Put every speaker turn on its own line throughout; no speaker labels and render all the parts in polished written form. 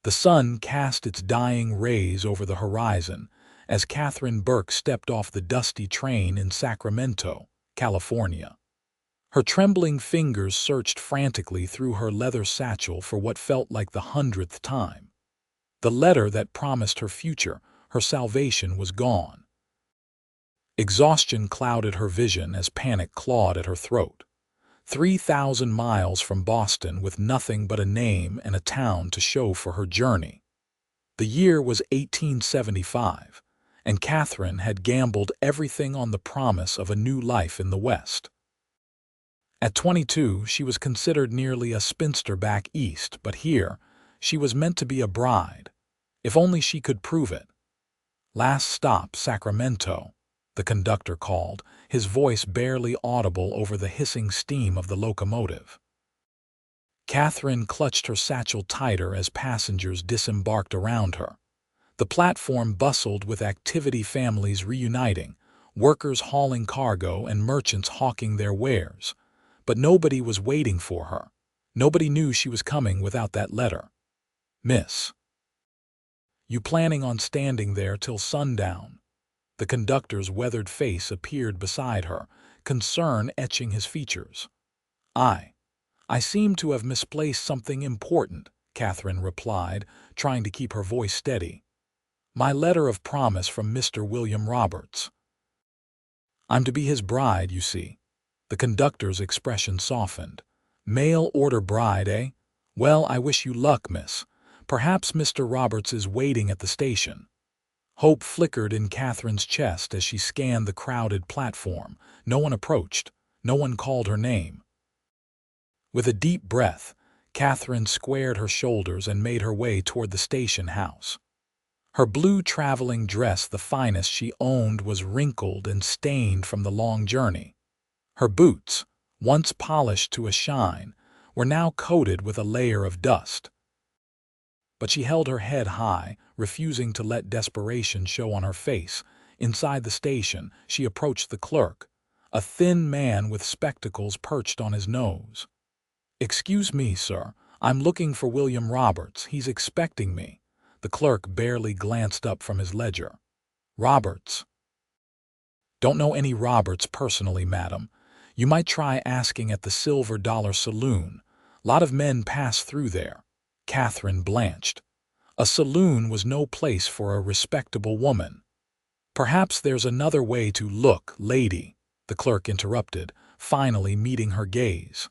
The sun cast its dying rays over the horizon as Katherine Burke stepped off the dusty train in Sacramento, California. Her trembling fingers searched frantically through her leather satchel for what felt like the 100th time. The letter that promised her future, her salvation, was gone. Exhaustion clouded her vision as panic clawed at her throat. 3,000 miles from Boston with nothing but a name and a town to show for her journey. The year was 1875, and Katherine had gambled everything on the promise of a new life in the West. At 22, she was considered nearly a spinster back east, but here, she was meant to be a bride, if only she could prove it. "Last stop, Sacramento," the conductor called, his voice barely audible over the hissing steam of the locomotive. Katherine clutched her satchel tighter as passengers disembarked around her. The platform bustled with activity, families reuniting, workers hauling cargo and merchants hawking their wares. But nobody was waiting for her. Nobody knew she was coming without that letter. "Miss, you planning on standing there till sundown?" The conductor's weathered face appeared beside her, concern etching his features. I seem to have misplaced something important," Katherine replied, trying to keep her voice steady. "My letter of promise from Mr. William Roberts. I'm to be his bride, you see." The conductor's expression softened. "Mail-order bride, eh? Well, I wish you luck, miss. Perhaps Mr. Roberts is waiting at the station." Hope flickered in Katherine's chest as she scanned the crowded platform. No one approached. No one called her name. With a deep breath, Katherine squared her shoulders and made her way toward the station house. Her blue traveling dress, the finest she owned, was wrinkled and stained from the long journey. Her boots, once polished to a shine, were now coated with a layer of dust. But she held her head high, refusing to let desperation show on her face. Inside the station, she approached the clerk, a thin man with spectacles perched on his nose. "Excuse me, sir. I'm looking for William Roberts. He's expecting me." The clerk barely glanced up from his ledger. "Roberts?" "Don't know any Roberts personally, madam. You might try asking at the Silver Dollar Saloon. Lot of men pass through there." Katherine blanched. A saloon was no place for a respectable woman. "Perhaps there's another way to look, lady," the clerk interrupted, finally meeting her gaze.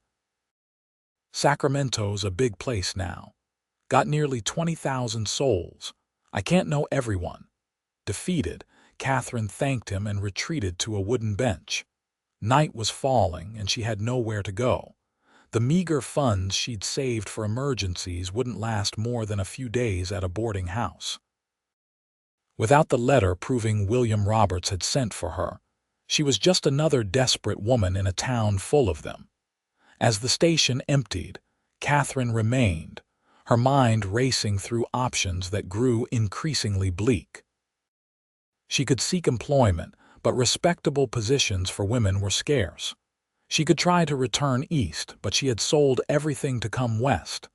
"Sacramento's a big place now. Got nearly 20,000 souls. I can't know everyone." Defeated, Katherine thanked him and retreated to a wooden bench. Night was falling, and she had nowhere to go. The meager funds she'd saved for emergencies wouldn't last more than a few days at a boarding house. Without the letter proving William Roberts had sent for her, she was just another desperate woman in a town full of them. As the station emptied, Katherine remained, her mind racing through options that grew increasingly bleak. She could seek employment, but respectable positions for women were scarce. She could try to return east, but she had sold everything to come west.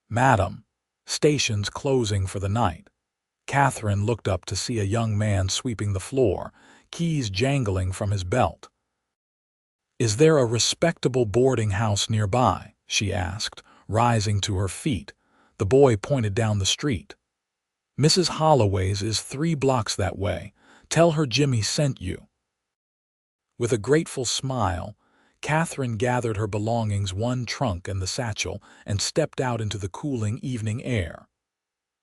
"Madam, station's closing for the night." Katherine looked up to see a young man sweeping the floor, keys jangling from his belt. "Is there a respectable boarding house nearby?" she asked, rising to her feet. The boy pointed down the street. "Mrs. Holloway's is 3 blocks that way. Tell her Jimmy sent you." With a grateful smile, Katherine gathered her belongings, one trunk and the satchel, and stepped out into the cooling evening air.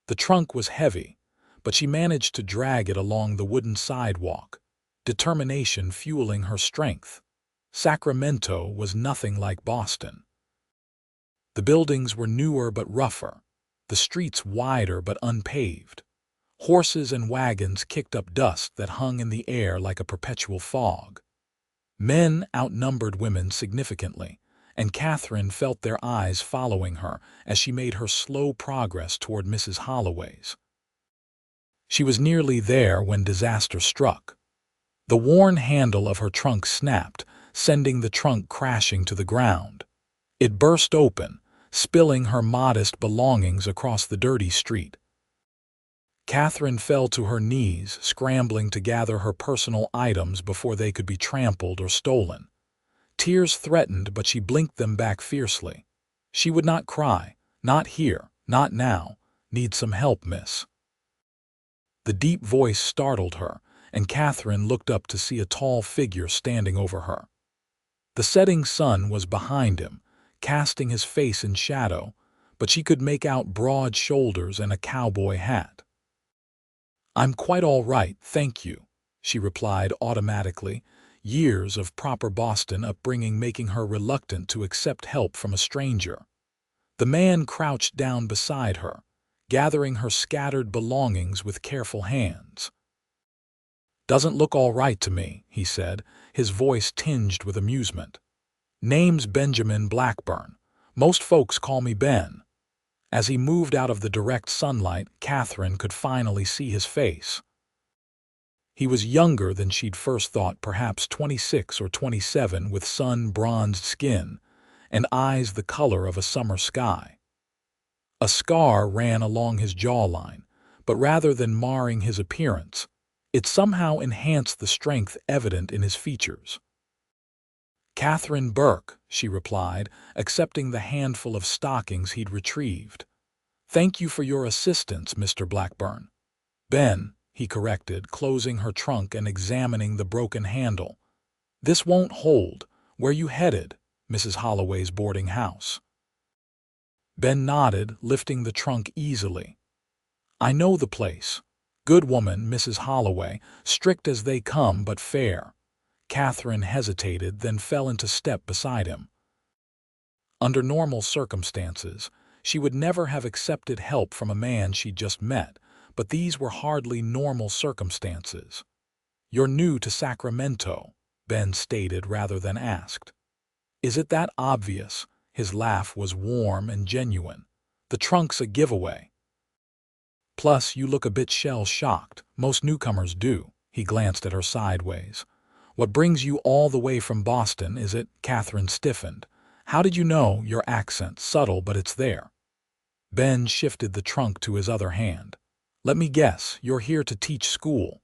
The trunk was heavy, but she managed to drag it along the wooden sidewalk, determination fueling her strength. Sacramento was nothing like Boston. The buildings were newer but rougher, the streets wider but unpaved. Horses and wagons kicked up dust that hung in the air like a perpetual fog. Men outnumbered women significantly, and Katherine felt their eyes following her as she made her slow progress toward Mrs. Holloway's. She was nearly there when disaster struck. The worn handle of her trunk snapped, sending the trunk crashing to the ground. It burst open, spilling her modest belongings across the dirty street. Katherine fell to her knees, scrambling to gather her personal items before they could be trampled or stolen. Tears threatened, but she blinked them back fiercely. She would not cry. Not here. Not now. Need some help, miss. The deep voice startled her, and Katherine looked up to see a tall figure standing over her. The setting sun was behind him, casting his face in shadow, but she could make out broad shoulders and a cowboy hat. "I'm quite all right, thank you," she replied automatically, years of proper Boston upbringing making her reluctant to accept help from a stranger. The man crouched down beside her, gathering her scattered belongings with careful hands. "Doesn't look all right to me," he said, his voice tinged with amusement. "Name's Benjamin Blackburn. Most folks call me Ben." As he moved out of the direct sunlight, Katherine could finally see his face. He was younger than she'd first thought, perhaps 26 or 27, with sun-bronzed skin and eyes the color of a summer sky. A scar ran along his jawline, but rather than marring his appearance, it somehow enhanced the strength evident in his features. "Katherine Burke," she replied, accepting the handful of stockings he'd retrieved. "Thank you for your assistance, Mr. Blackburn." "Ben," he corrected, closing her trunk and examining the broken handle. "This won't hold. Where you headed?" "Mrs. Holloway's boarding house." Ben nodded, lifting the trunk easily. "I know the place. Good woman, Mrs. Holloway, strict as they come but fair." Katherine hesitated, then fell into step beside him. Under normal circumstances, she would never have accepted help from a man she'd just met, but these were hardly normal circumstances. "You're new to Sacramento," Ben stated rather than asked. "Is it that obvious?" His laugh was warm and genuine. "The trunk's a giveaway. Plus, you look a bit shell-shocked. Most newcomers do." He glanced at her sideways. "What brings you all the way from Boston, is it?" Katherine stiffened. "How did you know?" "Your accent, subtle, but it's there." Ben shifted the trunk to his other hand. "Let me guess, you're here to teach school."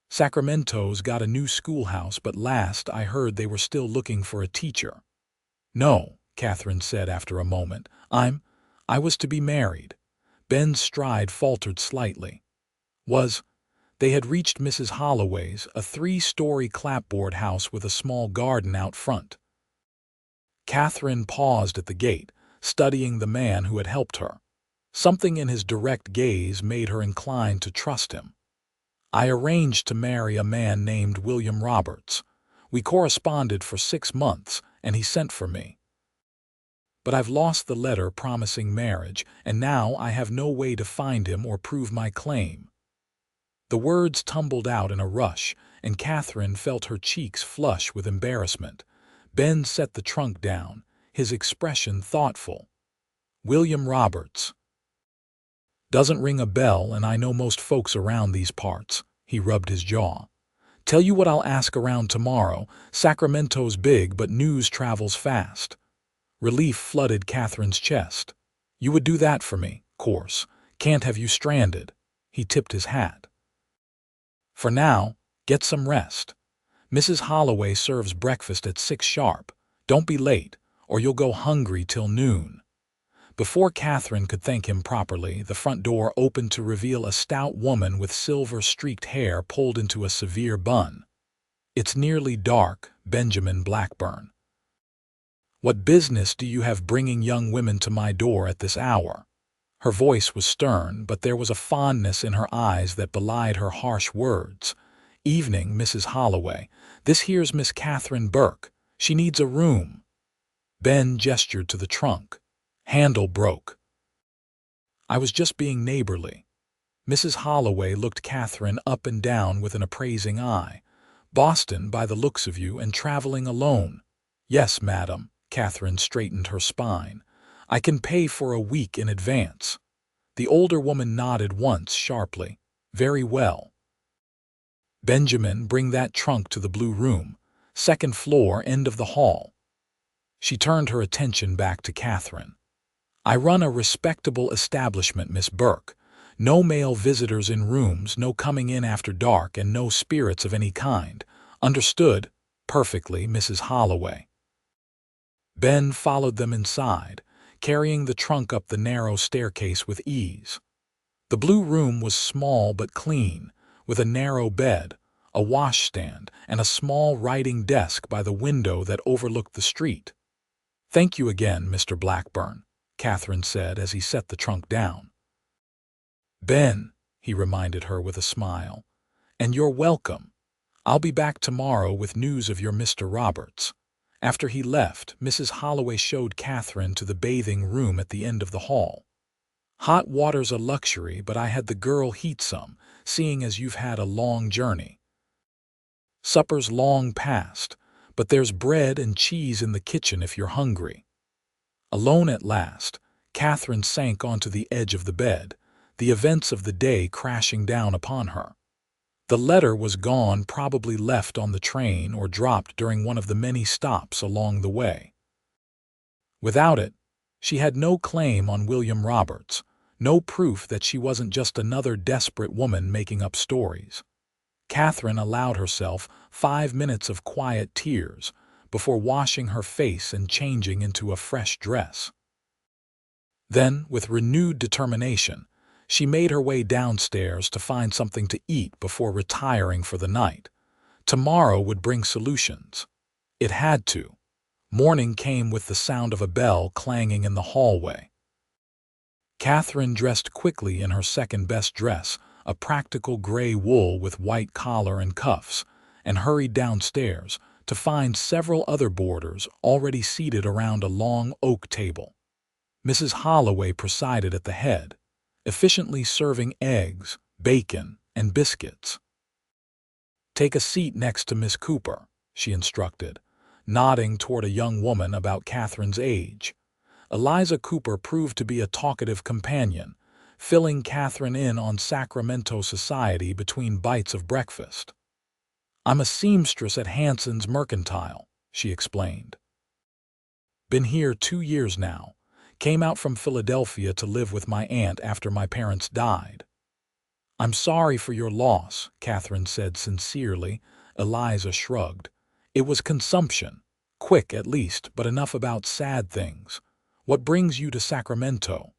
"Sacramento's got a new schoolhouse, but last I heard they were still looking for a teacher." "No," Katherine said after a moment. I was to be married." Ben's stride faltered slightly. They had reached Mrs. Holloway's, a 3-story clapboard house with a small garden out front. Katherine paused at the gate, studying the man who had helped her. Something in his direct gaze made her inclined to trust him. "I arranged to marry a man named William Roberts. We corresponded for 6 months, and he sent for me. But I've lost the letter promising marriage, and now I have no way to find him or prove my claim." The words tumbled out in a rush, and Katherine felt her cheeks flush with embarrassment. Ben set the trunk down, his expression thoughtful. "William Roberts. Doesn't ring a bell, and I know most folks around these parts." He rubbed his jaw. "Tell you what, I'll ask around tomorrow. Sacramento's big, but news travels fast." Relief flooded Katherine's chest. "You would do that for me, course. Can't have you stranded." He tipped his hat. "For now, get some rest. Mrs. Holloway serves breakfast at 6 sharp. Don't be late, or you'll go hungry till noon." Before Katherine could thank him properly, the front door opened to reveal a stout woman with silver-streaked hair pulled into a severe bun. "It's nearly dark, Benjamin Blackburn. What business do you have bringing young women to my door at this hour?" Her voice was stern, but there was a fondness in her eyes that belied her harsh words. "Evening, Mrs. Holloway. This here's Miss Katherine Burke. She needs a room." Ben gestured to the trunk. "Handle broke." "I was just being neighborly." Mrs. Holloway looked Katherine up and down with an appraising eye. "Boston, by the looks of you, and traveling alone." "Yes, madam." Katherine straightened her spine. "I can pay for a week in advance." The older woman nodded once sharply. "Very well. Benjamin, bring that trunk to the blue room. 2nd floor, end of the hall." She turned her attention back to Katherine. "I run a respectable establishment, Miss Burke. No male visitors in rooms, no coming in after dark, and no spirits of any kind. Understood?" "Perfectly, Mrs. Holloway." Ben followed them inside, carrying the trunk up the narrow staircase with ease. The blue room was small but clean, with a narrow bed, a washstand, and a small writing desk by the window that overlooked the street. "Thank you again, Mr. Blackburn," Katherine said as he set the trunk down. "Ben," he reminded her with a smile, "and you're welcome. I'll be back tomorrow with news of your Mr. Roberts." After he left, Mrs. Holloway showed Katherine to the bathing room at the end of the hall. "Hot water's a luxury, but I had the girl heat some, seeing as you've had a long journey. Supper's long past, but there's bread and cheese in the kitchen if you're hungry." Alone at last, Katherine sank onto the edge of the bed, the events of the day crashing down upon her. The letter was gone, probably left on the train or dropped during one of the many stops along the way. Without it, she had no claim on William Roberts, no proof that she wasn't just another desperate woman making up stories. Katherine allowed herself 5 minutes of quiet tears before washing her face and changing into a fresh dress. Then, with renewed determination, she made her way downstairs to find something to eat before retiring for the night. Tomorrow would bring solutions. It had to. Morning came with the sound of a bell clanging in the hallway. Katherine dressed quickly in her second-best dress, a practical gray wool with white collar and cuffs, and hurried downstairs to find several other boarders already seated around a long oak table. Mrs. Holloway presided at the head, efficiently serving eggs, bacon, and biscuits. "Take a seat next to Miss Cooper," she instructed, nodding toward a young woman about Katherine's age. Eliza Cooper proved to be a talkative companion, filling Katherine in on Sacramento society between bites of breakfast. "I'm a seamstress at Hanson's Mercantile," she explained. "Been here 2 years now. Came out from Philadelphia to live with my aunt after my parents died." "I'm sorry for your loss," Katherine said sincerely. Eliza shrugged. "It was consumption. Quick, at least, but enough about sad things. What brings you to Sacramento?"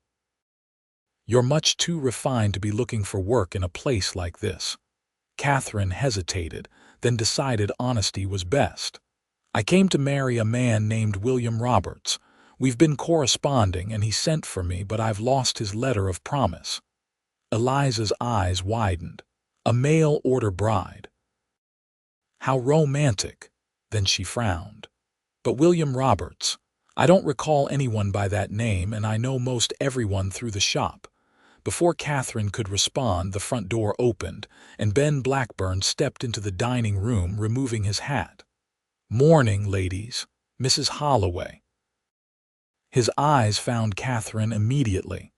"You're much too refined to be looking for work in a place like this." Katherine hesitated, then decided honesty was best. "I came to marry a man named William Roberts. We've been corresponding and he sent for me, but I've lost his letter of promise." Eliza's eyes widened. "A mail-order bride." "How romantic." Then she frowned. "But William Roberts, I don't recall anyone by that name, and I know most everyone through the shop." Before Katherine could respond, the front door opened, and Ben Blackburn stepped into the dining room, removing his hat. "Morning, ladies. Mrs. Holloway." His eyes found Katherine immediately.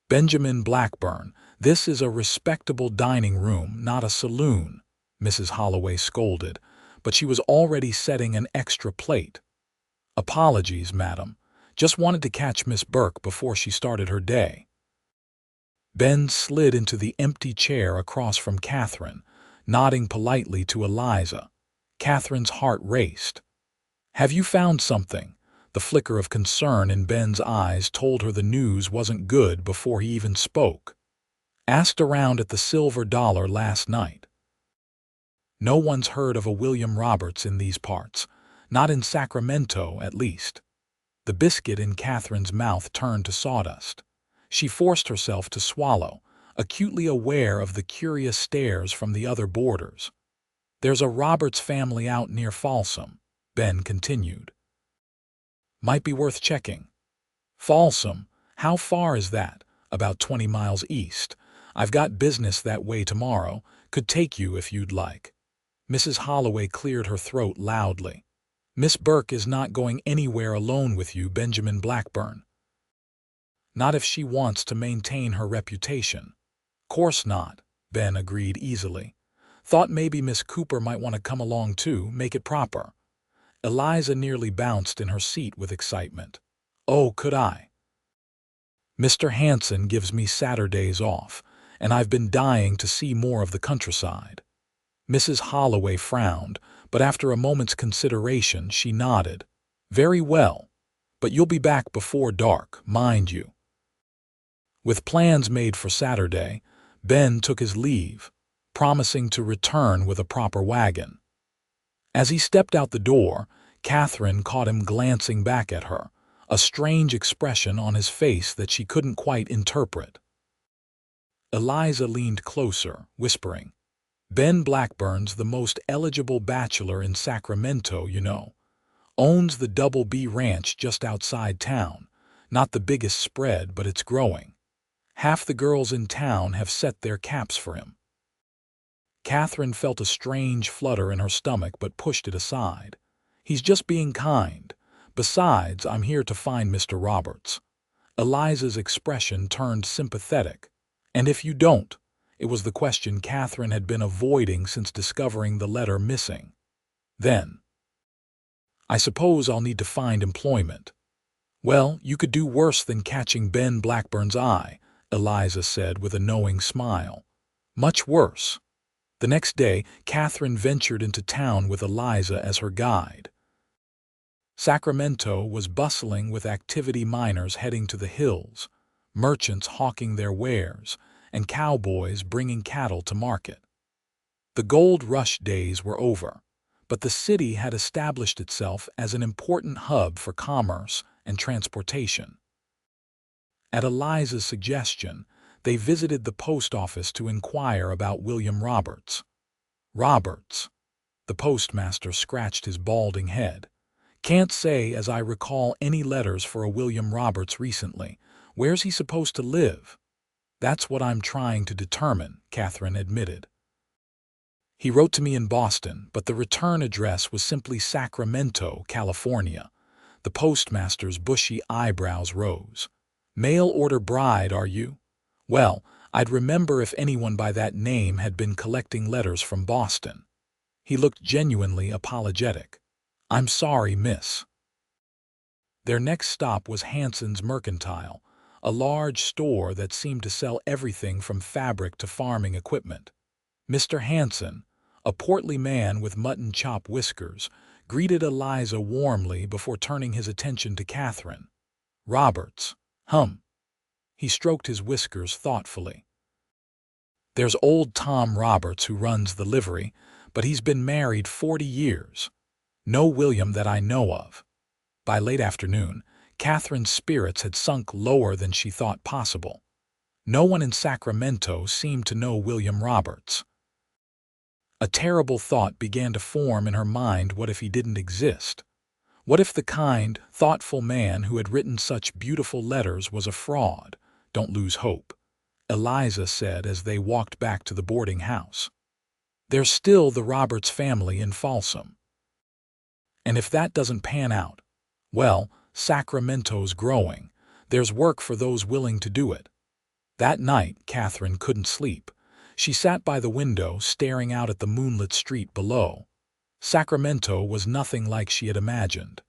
"Benjamin Blackburn, this is a respectable dining room, not a saloon," Mrs. Holloway scolded, but she was already setting an extra plate. "Apologies, madam. Just wanted to catch Miss Burke before she started her day." Ben slid into the empty chair across from Katherine, nodding politely to Eliza. Katherine's heart raced. "Have you found something?" The flicker of concern in Ben's eyes told her the news wasn't good before he even spoke. "Asked around at the Silver Dollar last night. No one's heard of a William Roberts in these parts. Not in Sacramento, at least." The biscuit in Katherine's mouth turned to sawdust. She forced herself to swallow, acutely aware of the curious stares from the other boarders. "There's a Roberts family out near Folsom," Ben continued. "Might be worth checking." "Folsom? How far is that?" "About 20 miles east. I've got business that way tomorrow. Could take you if you'd like." Mrs. Holloway cleared her throat loudly. "Miss Burke is not going anywhere alone with you, Benjamin Blackburn." "Not if she wants to maintain her reputation." "Course not," Ben agreed easily. "Thought maybe Miss Cooper might want to come along too, make it proper." Eliza nearly bounced in her seat with excitement. "Oh, could I? Mr. Hanson gives me Saturdays off, and I've been dying to see more of the countryside." Mrs. Holloway frowned, but after a moment's consideration she nodded. "Very well, but you'll be back before dark, mind you." With plans made for Saturday, Ben took his leave, promising to return with a proper wagon. As he stepped out the door, Katherine caught him glancing back at her, a strange expression on his face that she couldn't quite interpret. Eliza leaned closer, whispering, "Ben Blackburn's the most eligible bachelor in Sacramento, you know. Owns the Double B Ranch just outside town. Not the biggest spread, but it's growing. Half the girls in town have set their caps for him." Katherine felt a strange flutter in her stomach but pushed it aside. "He's just being kind. Besides, I'm here to find Mr. Roberts." Eliza's expression turned sympathetic. "And if you don't?" It was the question Katherine had been avoiding since discovering the letter missing. "Then I suppose I'll need to find employment." "Well, you could do worse than catching Ben Blackburn's eye," Eliza said with a knowing smile. "Much worse." The next day, Katherine ventured into town with Eliza as her guide. Sacramento was bustling with activity, miners heading to the hills, merchants hawking their wares, and cowboys bringing cattle to market. The gold rush days were over, but the city had established itself as an important hub for commerce and transportation. At Eliza's suggestion, they visited the post office to inquire about William Roberts. "Roberts?" The postmaster scratched his balding head. "Can't say as I recall any letters for a William Roberts recently. Where's he supposed to live?" "That's what I'm trying to determine," Katherine admitted. "He wrote to me in Boston, but the return address was simply Sacramento, California." The postmaster's bushy eyebrows rose. "Mail-order bride, are you? Well, I'd remember if anyone by that name had been collecting letters from Boston." He looked genuinely apologetic. "I'm sorry, miss." Their next stop was Hanson's Mercantile, a large store that seemed to sell everything from fabric to farming equipment. Mr. Hanson, a portly man with mutton chop whiskers, greeted Eliza warmly before turning his attention to Katherine. "Roberts, hum." He stroked his whiskers thoughtfully. "There's old Tom Roberts who runs the livery, but he's been married 40 years. No William that I know of." By late afternoon, Katherine's spirits had sunk lower than she thought possible. No one in Sacramento seemed to know William Roberts. A terrible thought began to form in her mind. What if he didn't exist? What if the kind, thoughtful man who had written such beautiful letters was a fraud? "Don't lose hope," Eliza said as they walked back to the boarding house. "There's still the Roberts family in Folsom. And if that doesn't pan out, well, Sacramento's growing. There's work for those willing to do it." That night, Katherine couldn't sleep. She sat by the window, staring out at the moonlit street below. Sacramento was nothing like she had imagined.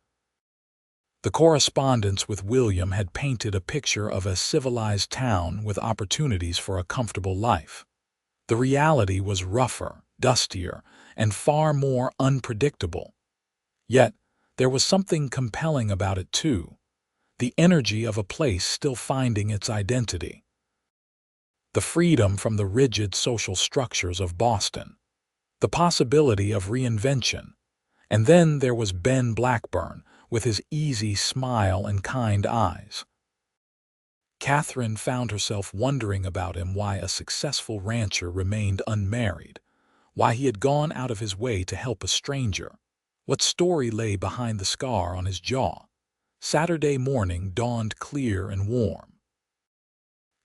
The correspondence with William had painted a picture of a civilized town with opportunities for a comfortable life. The reality was rougher, dustier, and far more unpredictable. Yet, there was something compelling about it too, the energy of a place still finding its identity. The freedom from the rigid social structures of Boston. The possibility of reinvention. And then there was Ben Blackburn, with his easy smile and kind eyes. Katherine found herself wondering about him, why a successful rancher remained unmarried, why he had gone out of his way to help a stranger. What story lay behind the scar on his jaw? Saturday morning dawned clear and warm.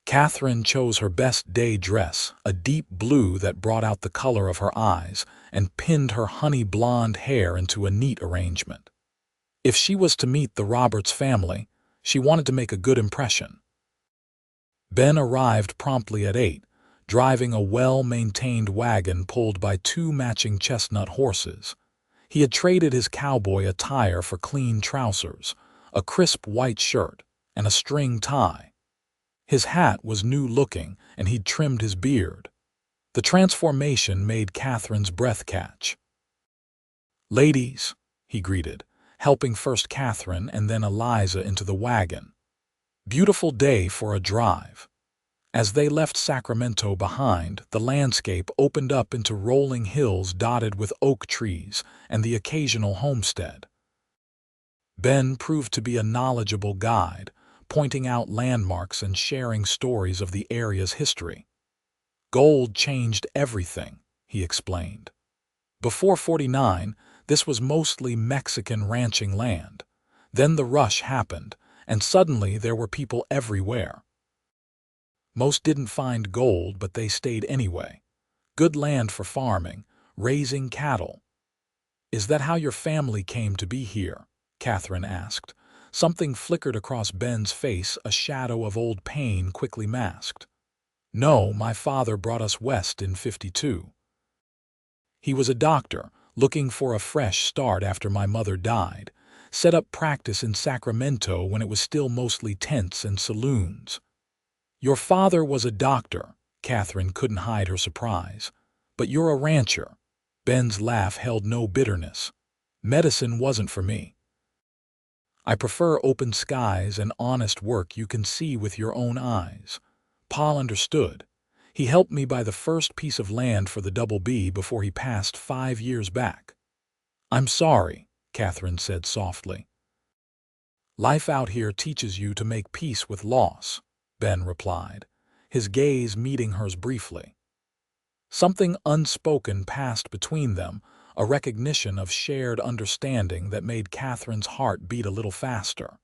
Katherine chose her best day dress, a deep blue that brought out the color of her eyes, and pinned her honey blonde hair into a neat arrangement. If she was to meet the Roberts family, she wanted to make a good impression. Ben arrived promptly at 8, driving a well-maintained wagon pulled by 2 matching chestnut horses. He had traded his cowboy attire for clean trousers, a crisp white shirt, and a string tie. His hat was new-looking, and he'd trimmed his beard. The transformation made Catherine's breath catch. "Ladies," he greeted, helping first Catherine and then Eliza into the wagon. "Beautiful day for a drive." As they left Sacramento behind, the landscape opened up into rolling hills dotted with oak trees and the occasional homestead. Ben proved to be a knowledgeable guide, pointing out landmarks and sharing stories of the area's history. "Gold changed everything," he explained. "Before '49, this was mostly Mexican ranching land. Then the rush happened, and suddenly there were people everywhere. Most didn't find gold, but they stayed anyway. Good land for farming, raising cattle." "Is that how your family came to be here?" Catherine asked. Something flickered across Ben's face, a shadow of old pain quickly masked. "No, my father brought us west in '52. He was a doctor, looking for a fresh start after my mother died. Set up practice in Sacramento when it was still mostly tents and saloons." "Your father was a doctor," Catherine couldn't hide her surprise. "But you're a rancher." Ben's laugh held no bitterness. "Medicine wasn't for me. I prefer open skies and honest work you can see with your own eyes." Pa understood. "He helped me buy the first piece of land for the Double B before he passed 5 years back." "I'm sorry," Catherine said softly. "Life out here teaches you to make peace with loss," Ben replied, his gaze meeting hers briefly. Something unspoken passed between them, a recognition of shared understanding that made Catherine's heart beat a little faster.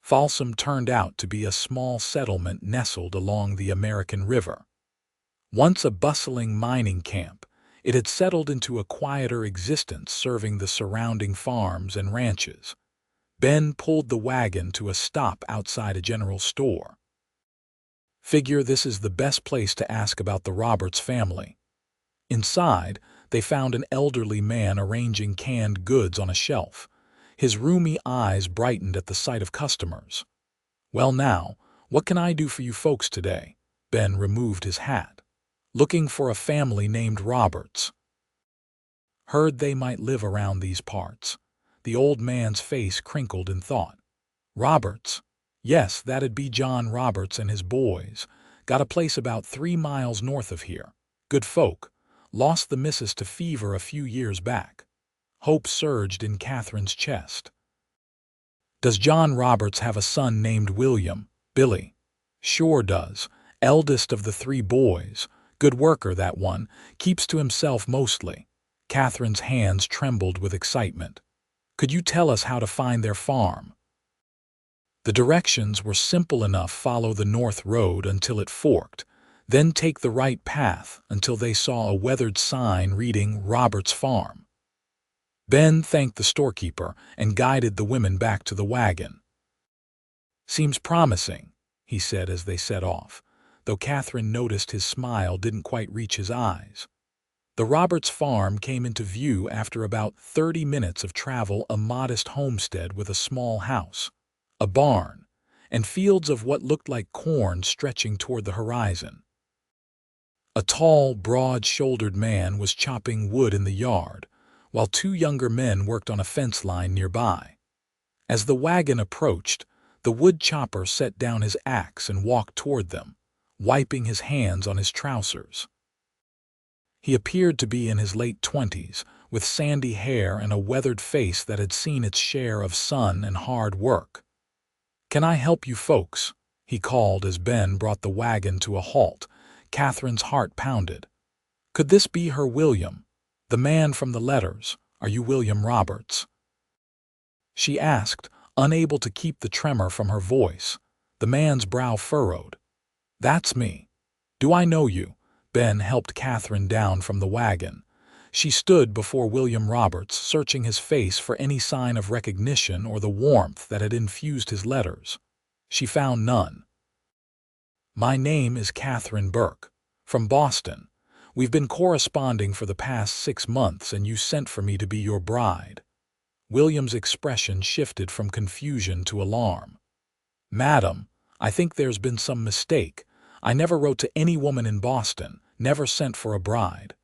Folsom turned out to be a small settlement nestled along the American River. Once a bustling mining camp, it had settled into a quieter existence serving the surrounding farms and ranches. Ben pulled the wagon to a stop outside a general store. "Figure this is the best place to ask about the Roberts family." Inside, they found an elderly man arranging canned goods on a shelf. His rheumy eyes brightened at the sight of customers. "Well now, what can I do for you folks today?" Ben removed his hat. "Looking for a family named Roberts. Heard they might live around these parts." The old man's face crinkled in thought. "Roberts? Yes, that'd be John Roberts and his boys. Got a place about 3 miles north of here. Good folk. Lost the missus to fever a few years back." Hope surged in Catherine's chest. "Does John Roberts have a son named William?" "Billy." "Sure does. Eldest of the 3 boys. Good worker, that one. Keeps to himself mostly." Catherine's hands trembled with excitement. "Could you tell us how to find their farm?" The directions were simple enough. Follow the north road until it forked, then take the right path until they saw a weathered sign reading Roberts Farm. Ben thanked the storekeeper and guided the women back to the wagon. "Seems promising," he said as they set off, though Catherine noticed his smile didn't quite reach his eyes. The Roberts farm came into view after about 30 minutes of travel, a modest homestead with a small house, a barn, and fields of what looked like corn stretching toward the horizon. A tall, broad-shouldered man was chopping wood in the yard, while 2 younger men worked on a fence line nearby. As the wagon approached, the wood chopper set down his axe and walked toward them, wiping his hands on his trousers. He appeared to be in his late 20s, with sandy hair and a weathered face that had seen its share of sun and hard work. "Can I help you folks?" he called as Ben brought the wagon to a halt. Catherine's heart pounded. Could this be her William? "The man from the letters. Are you William Roberts?" she asked, unable to keep the tremor from her voice. The man's brow furrowed. "That's me. Do I know you?" Ben helped Catherine down from the wagon. She stood before William Roberts, searching his face for any sign of recognition or the warmth that had infused his letters. She found none. "My name is Katherine Burke, from Boston. We've been corresponding for the past 6 months, and you sent for me to be your bride." William's expression shifted from confusion to alarm. "Madam, I think there's been some mistake. I never wrote to any woman in Boston, never sent for a bride."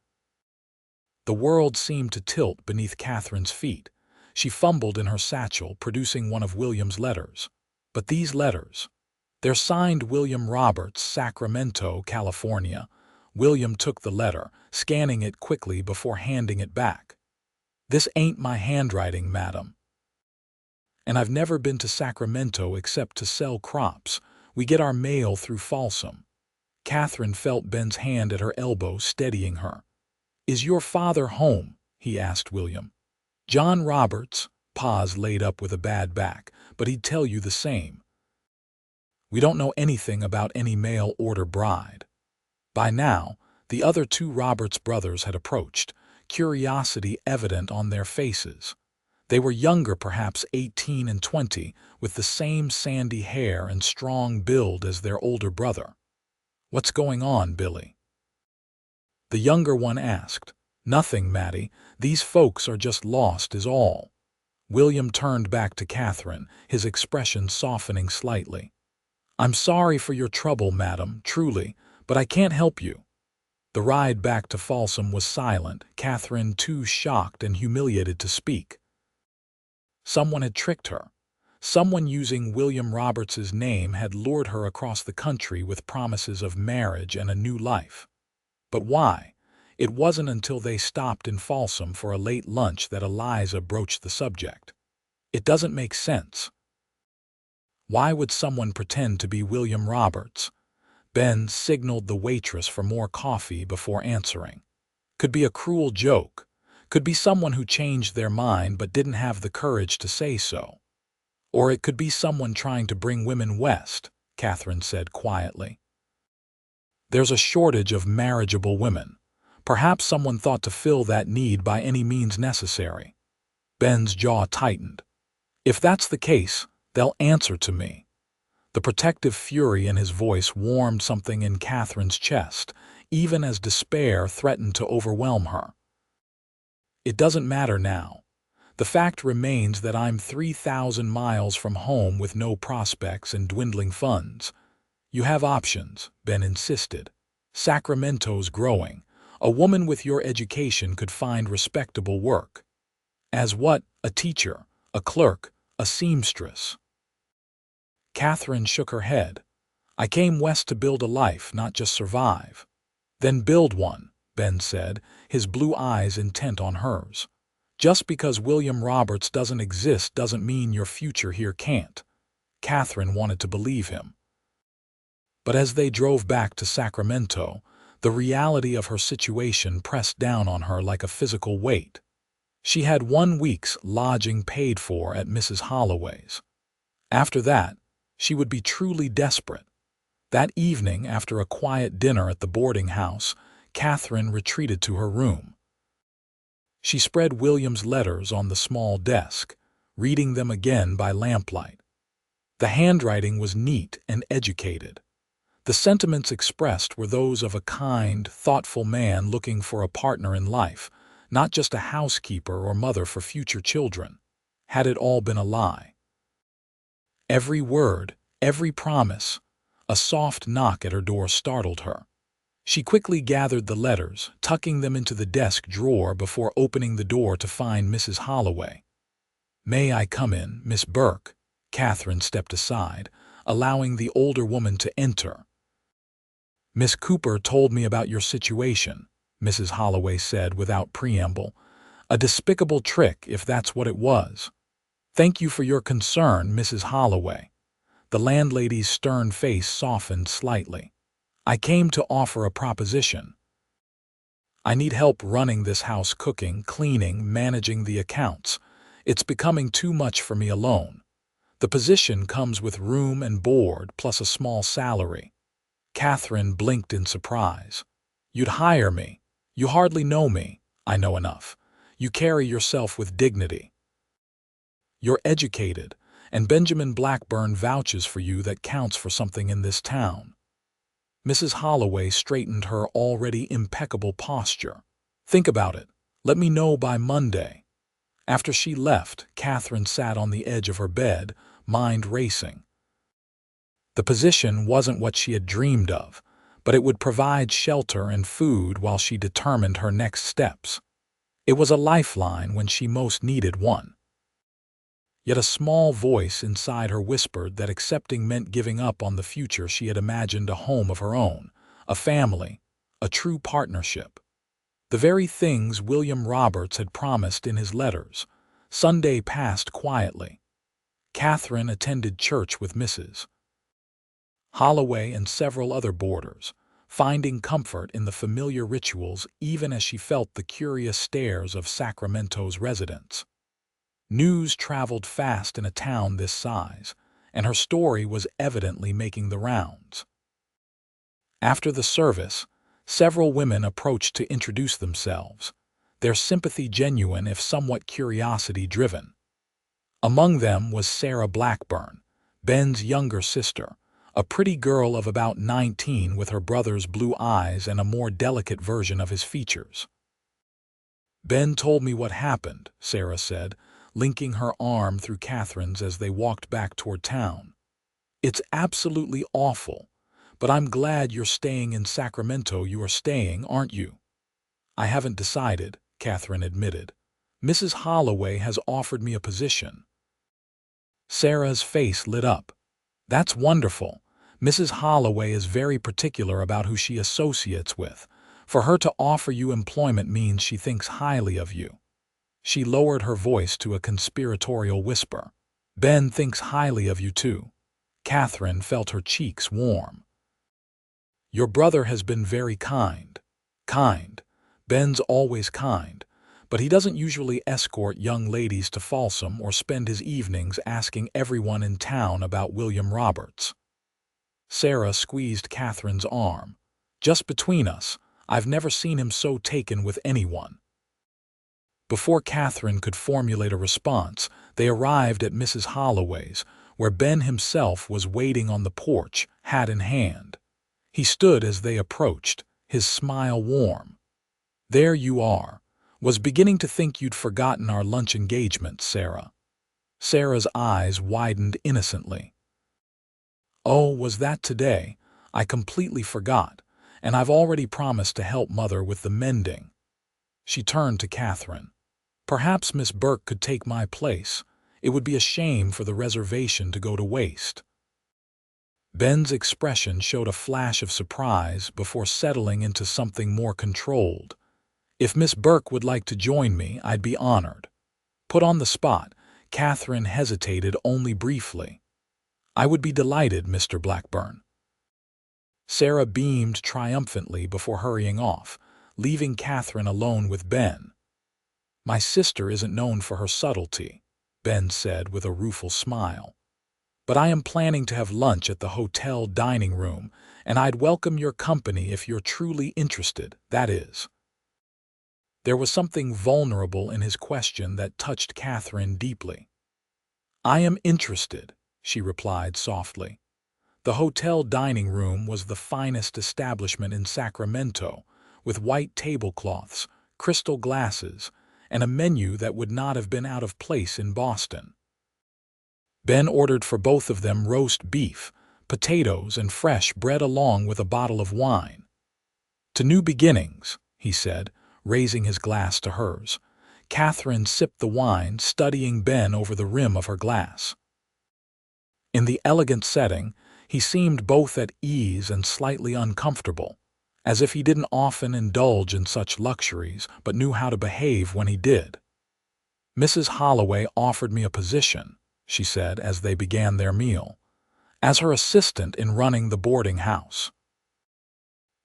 The world seemed to tilt beneath Catherine's feet. She fumbled in her satchel, producing one of William's letters. But these letters, they're signed William Roberts, Sacramento, California. William took the letter, scanning it quickly before handing it back. "This ain't my handwriting, madam. And I've never been to Sacramento except to sell crops. We get our mail through Folsom." Katherine felt Ben's hand at her elbow, steadying her. "Is your father home?" he asked William. "John Roberts." Pa's laid up with a bad back, but he'd tell you the same. "We don't know anything about any mail-order bride." By now, the other two Roberts brothers had approached, curiosity evident on their faces. They were younger, perhaps 18 and 20, with the same sandy hair and strong build as their older brother. "What's going on, Billy?" the younger one asked. "Nothing, Matty. These folks are just lost is all." William turned back to Katherine, his expression softening slightly. "I'm sorry for your trouble, madam, truly, but I can't help you." The ride back to Folsom was silent, Katherine too shocked and humiliated to speak. Someone had tricked her. Someone using William Roberts's name had lured her across the country with promises of marriage and a new life. But why? It wasn't until they stopped in Folsom for a late lunch that Eliza broached the subject. "It doesn't make sense. Why would someone pretend to be William Roberts?" Ben signaled the waitress for more coffee before answering. "Could be a cruel joke. Could be someone who changed their mind but didn't have the courage to say so. Or it could be someone trying to bring women west," Katherine said quietly. "There's a shortage of marriageable women. Perhaps someone thought to fill that need by any means necessary." Ben's jaw tightened. "If that's the case, they'll answer to me." The protective fury in his voice warmed something in Katherine's chest, even as despair threatened to overwhelm her. "It doesn't matter now. The fact remains that I'm 3,000 miles from home with no prospects and dwindling funds." "You have options," Ben insisted. "Sacramento's growing. A woman with your education could find respectable work." "As what? A teacher, a clerk, a seamstress?" Katherine shook her head. "I came west to build a life, not just survive." "Then build one," Ben said, his blue eyes intent on hers. "Just because William Roberts doesn't exist doesn't mean your future here can't." Katherine wanted to believe him. But as they drove back to Sacramento, the reality of her situation pressed down on her like a physical weight. She had 1 week's lodging paid for at Mrs. Holloway's. After that, she would be truly desperate. That evening, after a quiet dinner at the boarding house, Katherine retreated to her room. She spread William's letters on the small desk, reading them again by lamplight. The handwriting was neat and educated. The sentiments expressed were those of a kind, thoughtful man looking for a partner in life, not just a housekeeper or mother for future children. Had it all been a lie? Every word, every promise. A soft knock at her door startled her. She quickly gathered the letters, tucking them into the desk drawer before opening the door to find Mrs. Holloway. "May I come in, Miss Burke?" Katherine stepped aside, allowing the older woman to enter. "Miss Cooper told me about your situation," Mrs. Holloway said without preamble. "A despicable trick, if that's what it was." "Thank you for your concern, Mrs. Holloway." The landlady's stern face softened slightly. "I came to offer a proposition. I need help running this house, cooking, cleaning, managing the accounts. It's becoming too much for me alone. The position comes with room and board plus a small salary." Katherine blinked in surprise. "You'd hire me. You hardly know me." "I know enough. You carry yourself with dignity. You're educated, and Benjamin Blackburn vouches for you. That counts for something in this town." Mrs. Holloway straightened her already impeccable posture. "Think about it. Let me know by Monday." After she left, Katherine sat on the edge of her bed, mind racing. The position wasn't what she had dreamed of, but it would provide shelter and food while she determined her next steps. It was a lifeline when she most needed one. Yet a small voice inside her whispered that accepting meant giving up on the future she had imagined, a home of her own, a family, a true partnership. The very things William Roberts had promised in his letters. Sunday passed quietly. Katherine attended church with Mrs. Holloway and several other boarders, finding comfort in the familiar rituals even as she felt the curious stares of Sacramento's residents. News traveled fast in a town this size, and her story was evidently making the rounds. After the service, several women approached to introduce themselves, their sympathy genuine if somewhat curiosity-driven. Among them was Sarah Blackburn, Ben's younger sister, a pretty girl of about 19 with her brother's blue eyes and a more delicate version of his features. "Ben told me what happened," Sarah said, linking her arm through Katherine's as they walked back toward town. "It's absolutely awful, but I'm glad you're staying in Sacramento. You are staying, aren't you?" "I haven't decided," Katherine admitted. "Mrs. Holloway has offered me a position." Sarah's face lit up. "That's wonderful. Mrs. Holloway is very particular about who she associates with. For her to offer you employment means she thinks highly of you." She lowered her voice to a conspiratorial whisper. "Ben thinks highly of you too." Katherine felt her cheeks warm. "Your brother has been very kind." "Kind. Ben's always kind, but he doesn't usually escort young ladies to Folsom or spend his evenings asking everyone in town about William Roberts." Sarah squeezed Katherine's arm. "Just between us, I've never seen him so taken with anyone." Before Katherine could formulate a response, they arrived at Mrs. Holloway's, where Ben himself was waiting on the porch, hat in hand. He stood as they approached, his smile warm. "There you are. Was beginning to think you'd forgotten our lunch engagement, Sarah." Sarah's eyes widened innocently. "Oh, was that today? I completely forgot, and I've already promised to help Mother with the mending." She turned to Katherine. "Perhaps Miss Burke could take my place. It would be a shame for the reservation to go to waste." Ben's expression showed a flash of surprise before settling into something more controlled. "If Miss Burke would like to join me, I'd be honored." Put on the spot, Katherine hesitated only briefly. "I would be delighted, Mr. Blackburn." Sarah beamed triumphantly before hurrying off, leaving Katherine alone with Ben. "My sister isn't known for her subtlety," Ben said with a rueful smile. "But I am planning to have lunch at the hotel dining room, and I'd welcome your company if you're truly interested, that is." There was something vulnerable in his question that touched Katherine deeply. "I am interested," she replied softly. The hotel dining room was the finest establishment in Sacramento, with white tablecloths, crystal glasses, and a menu that would not have been out of place in Boston. Ben ordered for both of them roast beef, potatoes, and fresh bread along with a bottle of wine. "To new beginnings," he said, raising his glass to hers. Katherine sipped the wine, studying Ben over the rim of her glass. In the elegant setting, he seemed both at ease and slightly uncomfortable, as if he didn't often indulge in such luxuries but knew how to behave when he did. "Mrs. Holloway offered me a position," she said as they began their meal, "as her assistant in running the boarding house."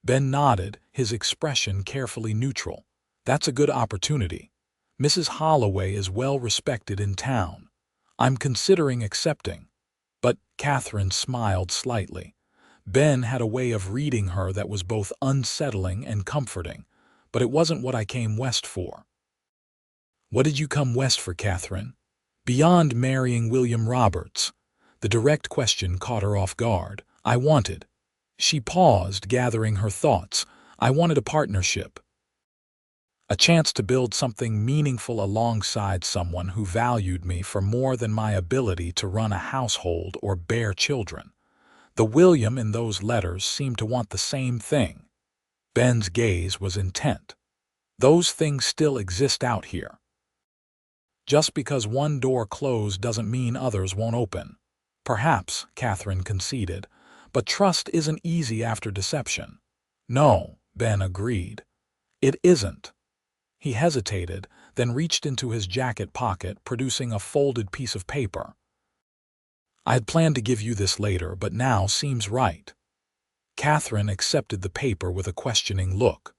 Ben nodded, his expression carefully neutral. "That's a good opportunity. Mrs. Holloway is well respected in town. I'm considering accepting." But Katherine smiled slightly. Ben had a way of reading her that was both unsettling and comforting, but it wasn't what I came west for. "What did you come west for, Katherine?" "Beyond marrying William Roberts." The direct question caught her off guard. "I wanted," She paused, gathering her thoughts. I wanted a partnership. A chance to build something meaningful alongside someone who valued me for more than my ability to run a household or bear children. The William in those letters seemed to want the same thing. Ben's gaze was intent. Those things still exist out here. Just because one door closed doesn't mean others won't open. Perhaps, Katherine conceded, but trust isn't easy after deception. No, Ben agreed. It isn't. He hesitated, then reached into his jacket pocket, producing a folded piece of paper. I had planned to give you this later, but now seems right. Katherine accepted the paper with a questioning look.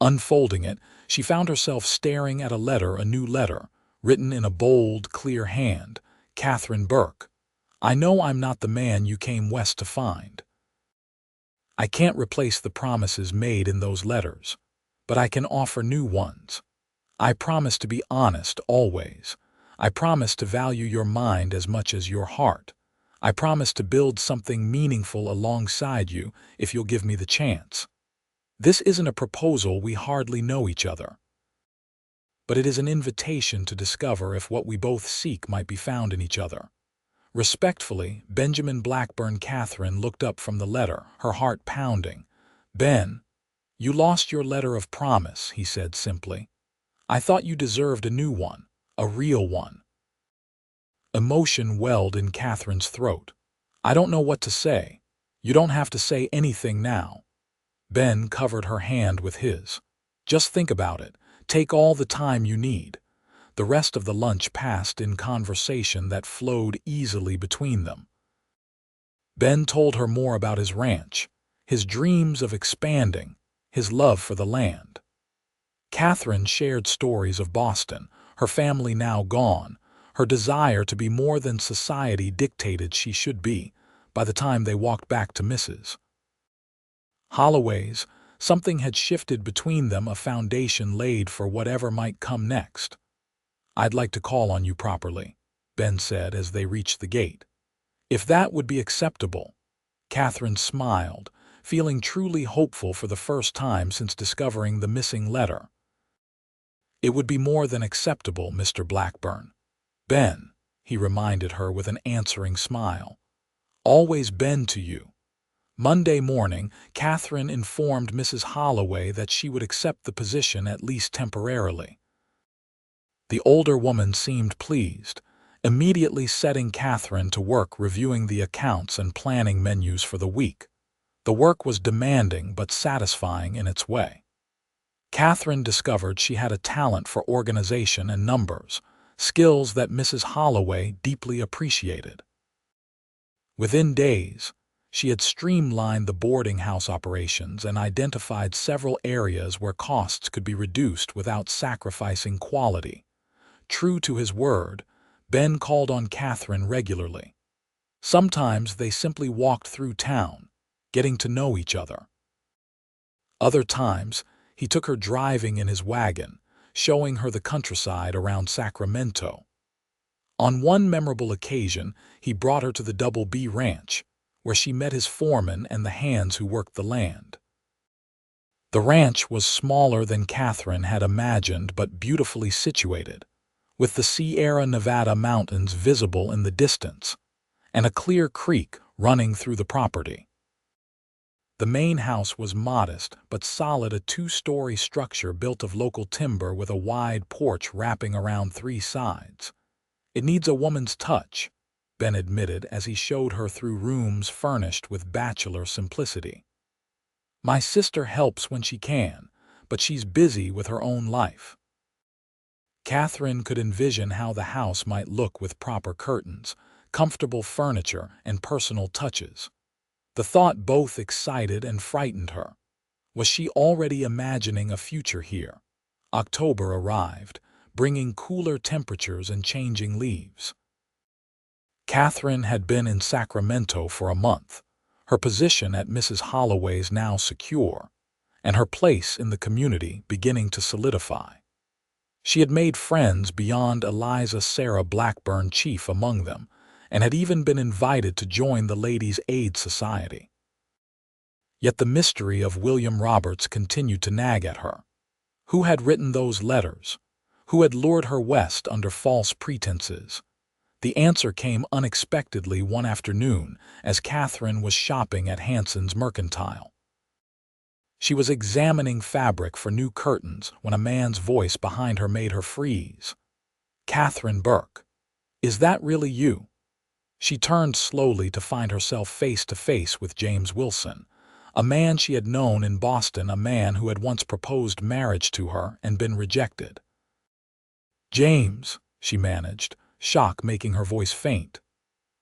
Unfolding it, she found herself staring at a new letter, written in a bold, clear hand. Katherine Burke. I know I'm not the man you came west to find. I can't replace the promises made in those letters, but I can offer new ones. I promise to be honest always. I promise to value your mind as much as your heart. I promise to build something meaningful alongside you if you'll give me the chance. This isn't a proposal, we hardly know each other. But it is an invitation to discover if what we both seek might be found in each other. Respectfully, Benjamin Blackburn. Katherine looked up from the letter, her heart pounding. Ben, you lost your letter of promise, he said simply. I thought you deserved a new one, a real one. Emotion welled in Katherine's throat. I don't know what to say. You don't have to say anything now. Ben covered her hand with his. Just think about it. Take all the time you need. The rest of the lunch passed in conversation that flowed easily between them. Ben told her more about his ranch, his dreams of expanding, his love for the land. Katherine shared stories of Boston, her family now gone, her desire to be more than society dictated she should be by the time they walked back to Mrs. Holloway's. Something had shifted between them, a foundation laid for whatever might come next. I'd like to call on you properly, Ben said as they reached the gate. If that would be acceptable. Katherine smiled, feeling truly hopeful for the first time since discovering the missing letter. It would be more than acceptable, Mr. Blackburn. Ben, he reminded her with an answering smile. Always Ben to you. Monday morning, Katherine informed Mrs. Holloway that she would accept the position at least temporarily. The older woman seemed pleased, immediately setting Katherine to work reviewing the accounts and planning menus for the week. The work was demanding but satisfying in its way. Katherine discovered she had a talent for organization and numbers, skills that Mrs. Holloway deeply appreciated. Within days, she had streamlined the boarding house operations and identified several areas where costs could be reduced without sacrificing quality. True to his word, Ben called on Katherine regularly. Sometimes they simply walked through town, getting to know each other. Other times, he took her driving in his wagon, showing her the countryside around Sacramento. On one memorable occasion, he brought her to the Double B Ranch, where she met his foreman and the hands who worked the land. The ranch was smaller than Katherine had imagined but beautifully situated, with the Sierra Nevada mountains visible in the distance, and a clear creek running through the property. The main house was modest but solid, a two-story structure built of local timber with a wide porch wrapping around three sides. It needs a woman's touch, Ben admitted as he showed her through rooms furnished with bachelor simplicity. My sister helps when she can, but she's busy with her own life. Katherine could envision how the house might look with proper curtains, comfortable furniture, and personal touches. The thought both excited and frightened her. Was she already imagining a future here? October arrived, bringing cooler temperatures and changing leaves. Katherine had been in Sacramento for a month, her position at Mrs. Holloway's now secure, and her place in the community beginning to solidify. She had made friends beyond Eliza Sarah Blackburn, chief among them, and had even been invited to join the Ladies' Aid Society. Yet the mystery of William Roberts continued to nag at her. Who had written those letters? Who had lured her west under false pretenses? The answer came unexpectedly one afternoon as Katherine was shopping at Hanson's Mercantile. She was examining fabric for new curtains when a man's voice behind her made her freeze. "Katherine Burke, is that really you?" She turned slowly to find herself face to face with James Wilson, a man she had known in Boston, a man who had once proposed marriage to her and been rejected. "James," she managed, shock making her voice faint.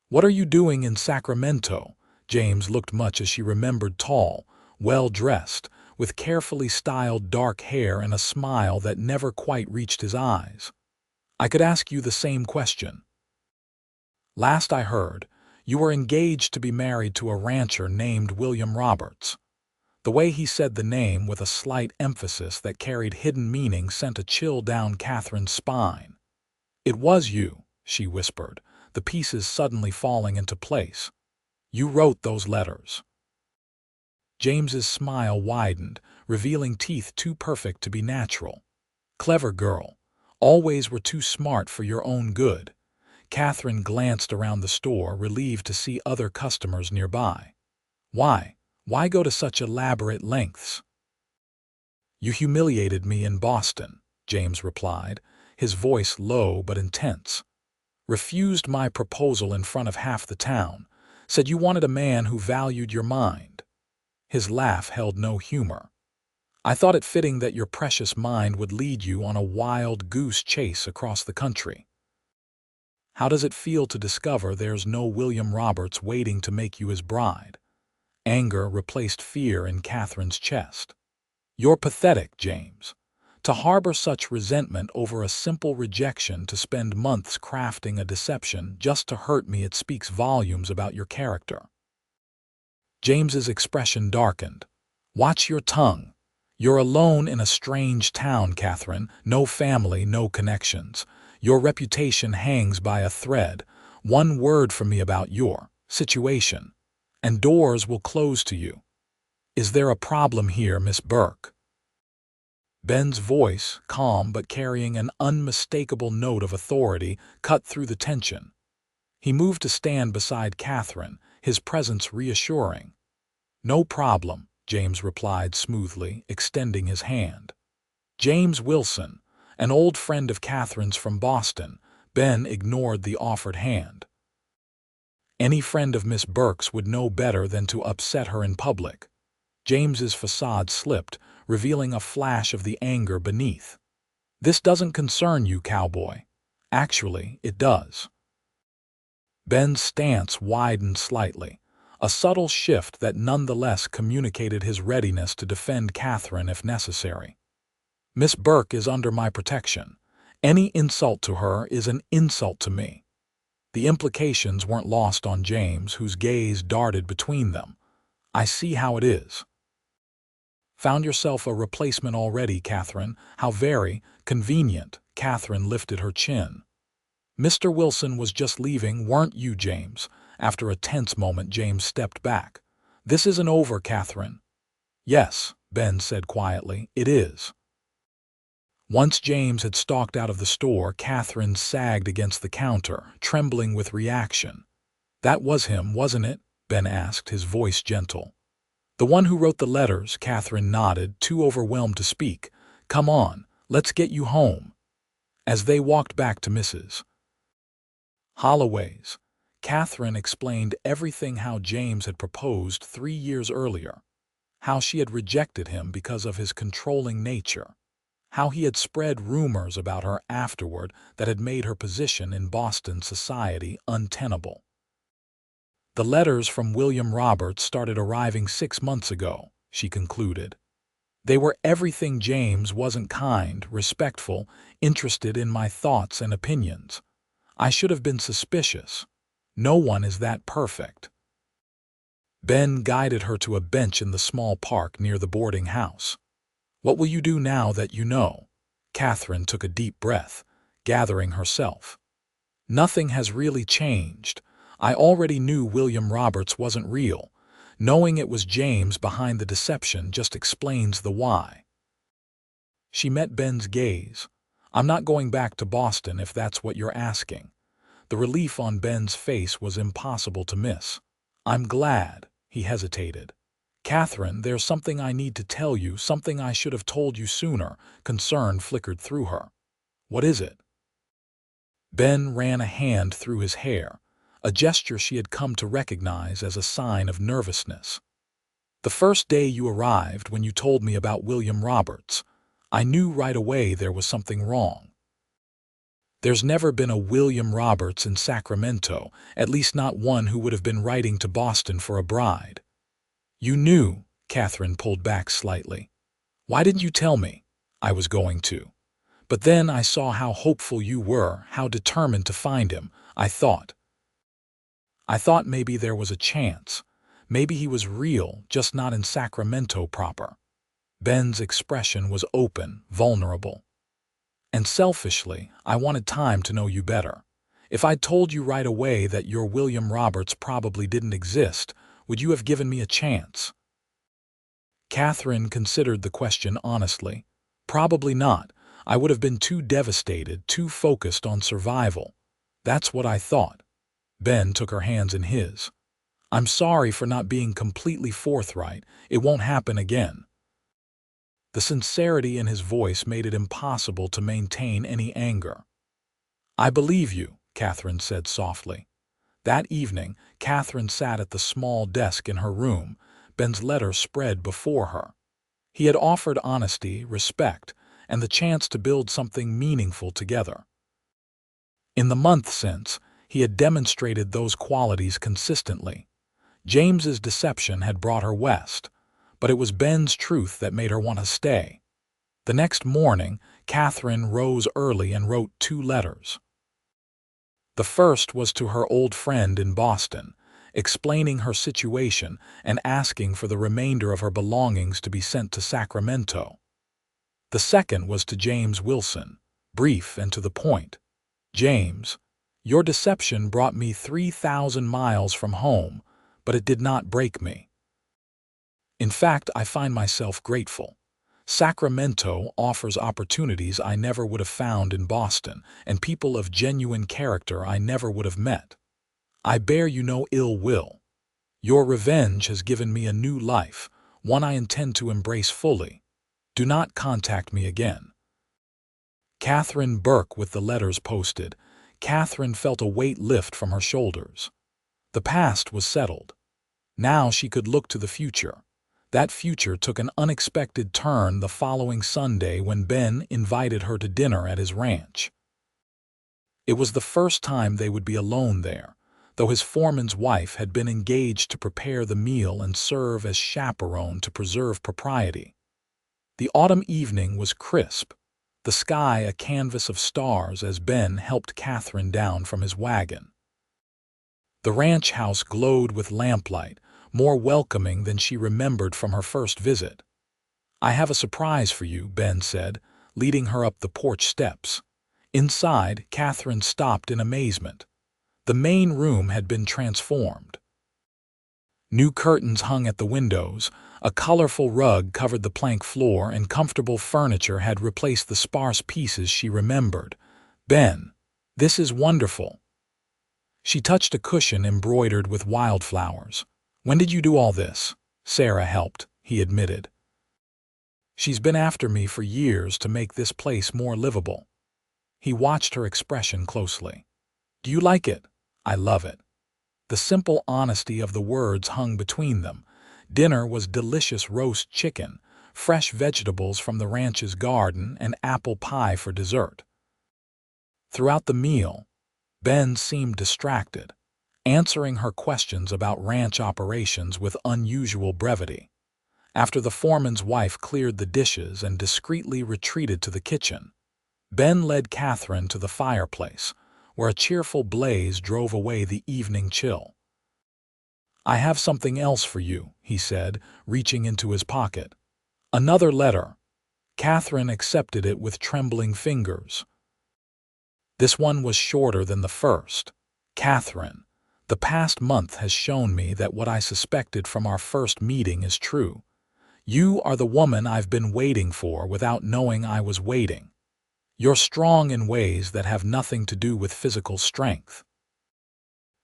"What are you doing in Sacramento?" James looked much as she remembered, tall, well-dressed, with carefully styled dark hair and a smile that never quite reached his eyes. "I could ask you the same question. Last I heard, you were engaged to be married to a rancher named William Roberts." The way he said the name with a slight emphasis that carried hidden meaning sent a chill down Katherine's spine. "It was you," she whispered, the pieces suddenly falling into place. "You wrote those letters." James's smile widened, revealing teeth too perfect to be natural. "Clever girl. Always were too smart for your own good." Katherine glanced around the store, relieved to see other customers nearby. "Why? Why go to such elaborate lengths?" "You humiliated me in Boston," James replied, his voice low but intense. "Refused my proposal in front of half the town. Said you wanted a man who valued your mind." His laugh held no humor. "I thought it fitting that your precious mind would lead you on a wild goose chase across the country. How does it feel to discover there's no William Roberts waiting to make you his bride?" Anger replaced fear in Katherine's chest. "You're pathetic, James. To harbor such resentment over a simple rejection, to spend months crafting a deception just to hurt me, it speaks volumes about your character." James's expression darkened. "Watch your tongue. You're alone in a strange town, Katherine. No family, no connections. Your reputation hangs by a thread. One word from me about your situation, and doors will close to you. Is there a problem here, Miss Burke?" Ben's voice, calm but carrying an unmistakable note of authority, cut through the tension. He moved to stand beside Katherine, his presence reassuring. "No problem," James replied smoothly, extending his hand. "James Wilson, an old friend of Katherine's from Boston." Ben ignored the offered hand. "Any friend of Miss Burke's would know better than to upset her in public." James's facade slipped, revealing a flash of the anger beneath. "This doesn't concern you, Cowboy." "Actually, it does." Ben's stance widened slightly, a subtle shift that nonetheless communicated his readiness to defend Katherine if necessary. "Miss Burke is under my protection. Any insult to her is an insult to me." The implications weren't lost on James, whose gaze darted between them. "I see how it is." "Found yourself a replacement already, Katherine? How very convenient." Katherine lifted her chin. "Mr. Wilson was just leaving, weren't you, James?" After a tense moment, James stepped back. "This isn't over, Katherine." "Yes," Ben said quietly, "it is." Once James had stalked out of the store, Katherine sagged against the counter, trembling with reaction. "That was him, wasn't it?" Ben asked, his voice gentle. "The one who wrote the letters," Katherine nodded, too overwhelmed to speak. "Come on, let's get you home." As they walked back to Mrs. Holloway's, Katherine explained everything: how James had proposed 3 years earlier, how she had rejected him because of his controlling nature, how he had spread rumors about her afterward that had made her position in Boston society untenable. "The letters from William Roberts started arriving 6 months ago," she concluded. "They were everything. James wasn't kind, respectful, interested in my thoughts and opinions. I should have been suspicious. No one is that perfect." Ben guided her to a bench in the small park near the boarding house. "What will you do now that you know?" Katherine took a deep breath, gathering herself. "Nothing has really changed. I already knew William Roberts wasn't real. Knowing it was James behind the deception just explains the why. She met Ben's gaze. "I'm not going back to Boston if that's what you're asking." The relief on Ben's face was impossible to miss. "I'm glad," he hesitated. "Katherine, there's something I need to tell you, something I should have told you sooner." Concern flickered through her. "What is it?" Ben ran a hand through his hair, a gesture she had come to recognize as a sign of nervousness. "The first day you arrived, when you told me about William Roberts, I knew right away there was something wrong. There's never been a William Roberts in Sacramento, at least not one who would have been writing to Boston for a bride." "You knew," Katherine pulled back slightly. "Why didn't you tell me?" "I was going to. But then I saw how hopeful you were, how determined to find him. I thought maybe there was a chance. Maybe he was real, just not in Sacramento proper." Ben's expression was open, vulnerable. "And selfishly, I wanted time to know you better. If I'd told you right away that your William Roberts probably didn't exist, would you have given me a chance?" Katherine considered the question honestly. "Probably not. I would have been too devastated, too focused on survival." "That's what I thought." Ben took her hands in his. "I'm sorry for not being completely forthright. It won't happen again." The sincerity in his voice made it impossible to maintain any anger. "I believe you," Katherine said softly. That evening, Katherine sat at the small desk in her room, Ben's letter spread before her. He had offered honesty, respect, and the chance to build something meaningful together. In the month since, he had demonstrated those qualities consistently. James's deception had brought her west, but it was Ben's truth that made her want to stay. The next morning, Katherine rose early and wrote 2 letters. The first was to her old friend in Boston, explaining her situation and asking for the remainder of her belongings to be sent to Sacramento. The second was to James Wilson, brief and to the point. "James, your deception brought me 3,000 miles from home, but it did not break me. In fact, I find myself grateful. Sacramento offers opportunities I never would have found in Boston, and people of genuine character I never would have met. I bear you no ill will. Your revenge has given me a new life, one I intend to embrace fully. Do not contact me again." Katherine Burke with the letters posted. Katherine felt a weight lift from her shoulders. The past was settled. Now she could look to the future. That future took an unexpected turn the following Sunday when Ben invited her to dinner at his ranch. It was the first time they would be alone there, though his foreman's wife had been engaged to prepare the meal and serve as chaperone to preserve propriety. The autumn evening was crisp, the sky a canvas of stars as Ben helped Katherine down from his wagon. The ranch house glowed with lamplight, more welcoming than she remembered from her first visit. "I have a surprise for you," Ben said, leading her up the porch steps. Inside, Katherine stopped in amazement. The main room had been transformed. New curtains hung at the windows, a colorful rug covered the plank floor, and comfortable furniture had replaced the sparse pieces she remembered. "Ben, this is wonderful." She touched a cushion embroidered with wildflowers. "When did you do all this?" "Sarah helped," he admitted. "She's been after me for years to make this place more livable." He watched her expression closely. "Do you like it?" "I love it." The simple honesty of the words hung between them. Dinner was delicious roast chicken, fresh vegetables from the ranch's garden, and apple pie for dessert. Throughout the meal, Ben seemed distracted, answering her questions about ranch operations with unusual brevity. After the foreman's wife cleared the dishes and discreetly retreated to the kitchen, Ben led Katherine to the fireplace, where a cheerful blaze drove away the evening chill. "I have something else for you," he said, reaching into his pocket. "Another letter." Katherine accepted it with trembling fingers. This one was shorter than the first. "Katherine, The past month has shown me that what I suspected from our first meeting is true. You are the woman I've been waiting for without knowing I was waiting. You're strong in ways that have nothing to do with physical strength.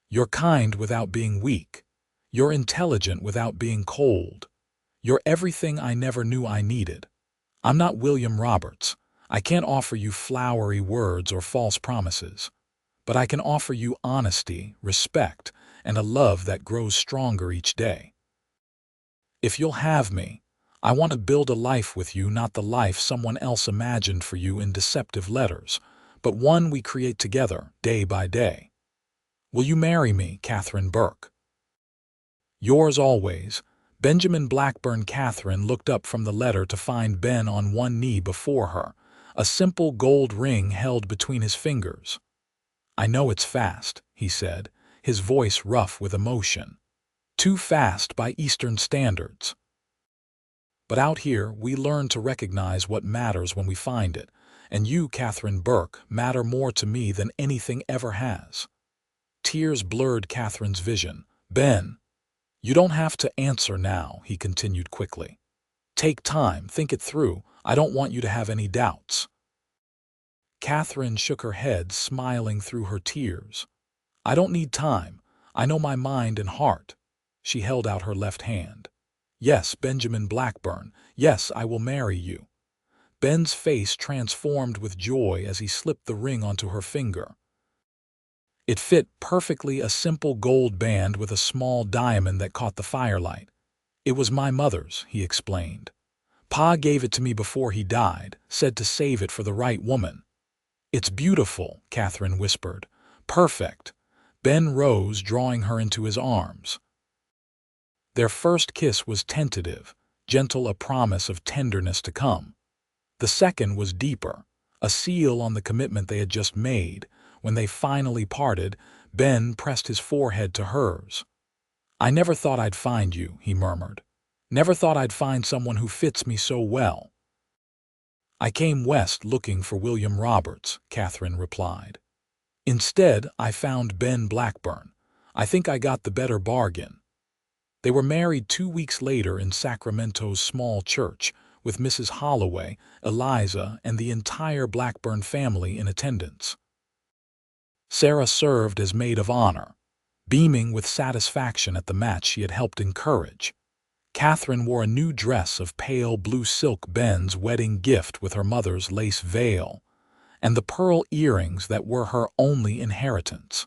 You're kind without being weak. You're intelligent without being cold. You're everything I never knew I needed. I'm not William Roberts. I can't offer you flowery words or false promises. But I can offer you honesty, respect, and a love that grows stronger each day. If you'll have me, I want to build a life with you, not the life someone else imagined for you in deceptive letters, but one we create together, day by day. Will you marry me, Katherine Burke? Yours always, Benjamin Blackburn. Katherine looked up from the letter to find Ben on one knee before her, a simple gold ring held between his fingers. I know it's fast, he said, his voice rough with emotion. Too fast by Eastern standards. But out here, we learn to recognize what matters when we find it, and you, Katherine Burke, matter more to me than anything ever has. Tears blurred Katherine's vision. Ben, you don't have to answer now, he continued quickly. Take time, think it through. I don't want you to have any doubts. Katherine shook her head, smiling through her tears. I don't need time. I know my mind and heart. She held out her left hand. Yes, Benjamin Blackburn. Yes, I will marry you. Ben's face transformed with joy as he slipped the ring onto her finger. It fit perfectly, a simple gold band with a small diamond that caught the firelight. It was my mother's, he explained. Pa gave it to me before he died, said to save it for the right woman. It's beautiful, Katherine whispered. Perfect. Ben rose, drawing her into his arms. Their first kiss was tentative, gentle, a promise of tenderness to come. The second was deeper, a seal on the commitment they had just made. When they finally parted, Ben pressed his forehead to hers. I never thought I'd find you, he murmured. Never thought I'd find someone who fits me so well. I came west looking for William Roberts, Katherine replied. Instead, I found Ben Blackburn. I think I got the better bargain. They were married 2 weeks later in Sacramento's small church, with Mrs. Holloway, Eliza, and the entire Blackburn family in attendance. Sarah served as maid of honor, beaming with satisfaction at the match she had helped encourage. Katherine wore a new dress of pale blue silk, Ben's wedding gift with her mother's lace veil, and the pearl earrings that were her only inheritance.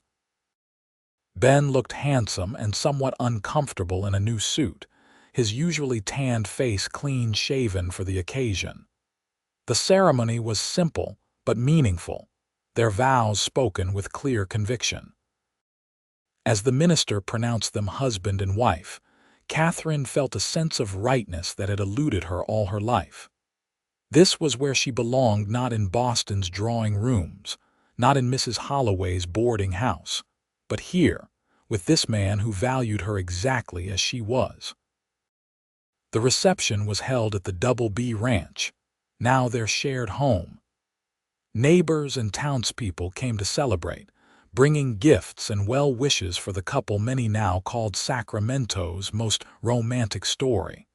Ben looked handsome and somewhat uncomfortable in a new suit, his usually tanned face clean-shaven for the occasion. The ceremony was simple but meaningful, their vows spoken with clear conviction. As the minister pronounced them husband and wife, Katherine felt a sense of rightness that had eluded her all her life. This was where she belonged, not in Boston's drawing rooms, not in Mrs. Holloway's boarding house, but here, with this man who valued her exactly as she was. The reception was held at the Double B Ranch, now their shared home. Neighbors and townspeople came to celebrate, bringing gifts and well wishes for the couple many now called Sacramento's most romantic story.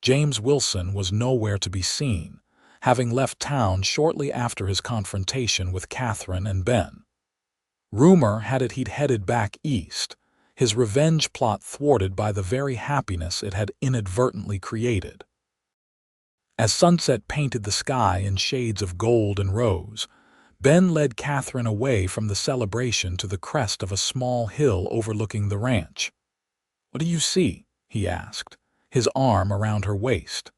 James Wilson was nowhere to be seen, having left town shortly after his confrontation with Katherine and Ben. Rumor had it he'd headed back east, his revenge plot thwarted by the very happiness it had inadvertently created. As sunset painted the sky in shades of gold and rose, Ben led Katherine away from the celebration to the crest of a small hill overlooking the ranch. "What do you see?" he asked, his arm around her waist.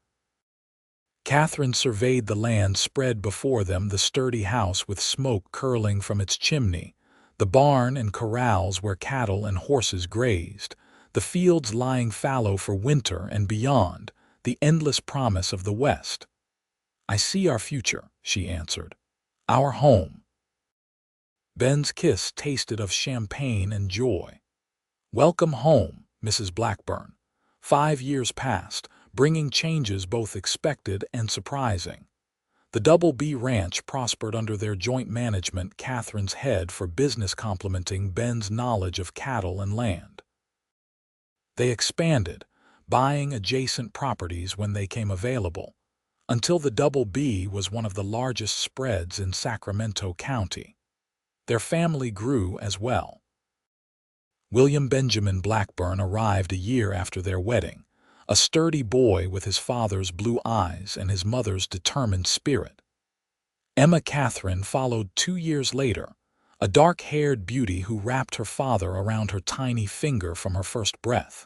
Katherine surveyed the land spread before them, the sturdy house with smoke curling from its chimney, the barn and corrals where cattle and horses grazed, the fields lying fallow for winter, and beyond, the endless promise of the West. "I see our future," she answered. "Our home." Ben's kiss tasted of champagne and joy. "Welcome home, Mrs. Blackburn." 5 years passed, bringing changes both expected and surprising. The Double B Ranch prospered under their joint management, Katherine's head for business complementing Ben's knowledge of cattle and land. They expanded, buying adjacent properties when they came available, until the Double B was one of the largest spreads in Sacramento County. Their family grew as well. William Benjamin Blackburn arrived a year after their wedding, a sturdy boy with his father's blue eyes and his mother's determined spirit. Emma Katherine followed 2 years later, a dark-haired beauty who wrapped her father around her tiny finger from her first breath.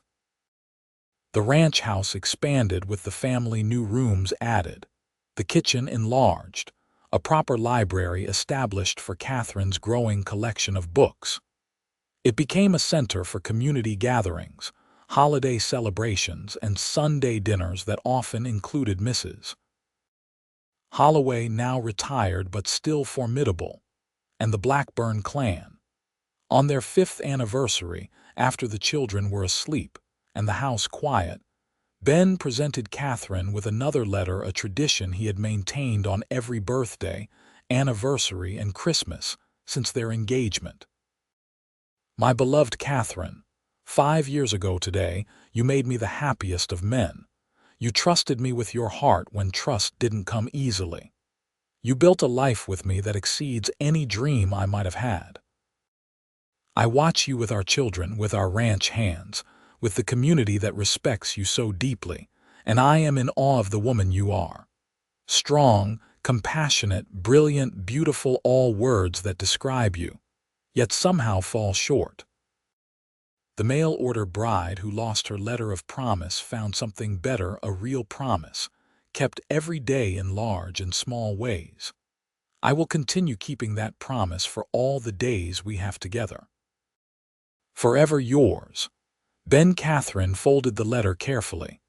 The ranch house expanded with the family new rooms added, the kitchen enlarged, a proper library established for Katherine's growing collection of books. It became a center for community gatherings, holiday celebrations, and Sunday dinners that often included Mrs. Holloway, now retired but still formidable, and the Blackburn clan. On their 5th anniversary, after the children were asleep and the house quiet, Ben presented Katherine with another letter, a tradition he had maintained on every birthday, anniversary, and Christmas since their engagement. My beloved Katherine, 5 years ago today, you made me the happiest of men. You trusted me with your heart when trust didn't come easily. You built a life with me that exceeds any dream I might have had. I watch you with our children, with our ranch hands, with the community that respects you so deeply, and I am in awe of the woman you are. Strong, compassionate, brilliant, beautiful, all words that describe you, yet somehow fall short. The mail-order bride who lost her letter of promise found something better, a real promise, kept every day in large and small ways. I will continue keeping that promise for all the days we have together. Forever yours. Ben. Katherine folded the letter carefully,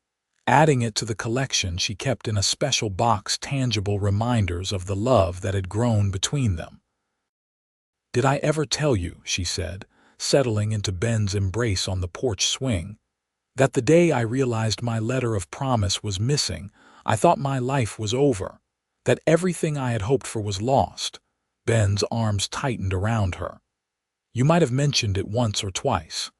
adding it to the collection she kept in a special box, tangible reminders of the love that had grown between them. Did I ever tell you, she said, settling into Ben's embrace on the porch swing, that the day I realized my letter of promise was missing, I thought my life was over, that everything I had hoped for was lost? Ben's arms tightened around her. You might have mentioned it once or twice.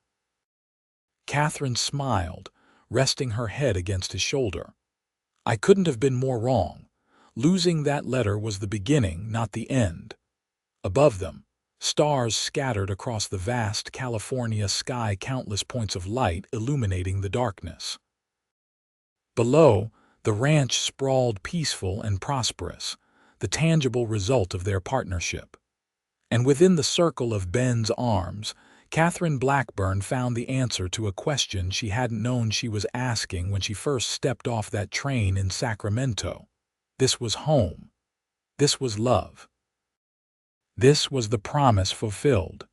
Katherine smiled, resting her head against his shoulder. I couldn't have been more wrong. Losing that letter was the beginning, not the end. Above them, stars scattered across the vast California sky, countless points of light illuminating the darkness. Below, the ranch sprawled peaceful and prosperous, the tangible result of their partnership. And within the circle of Ben's arms, Katherine Blackburn found the answer to a question she hadn't known she was asking when she first stepped off that train in Sacramento. This was home. This was love. This was the promise fulfilled.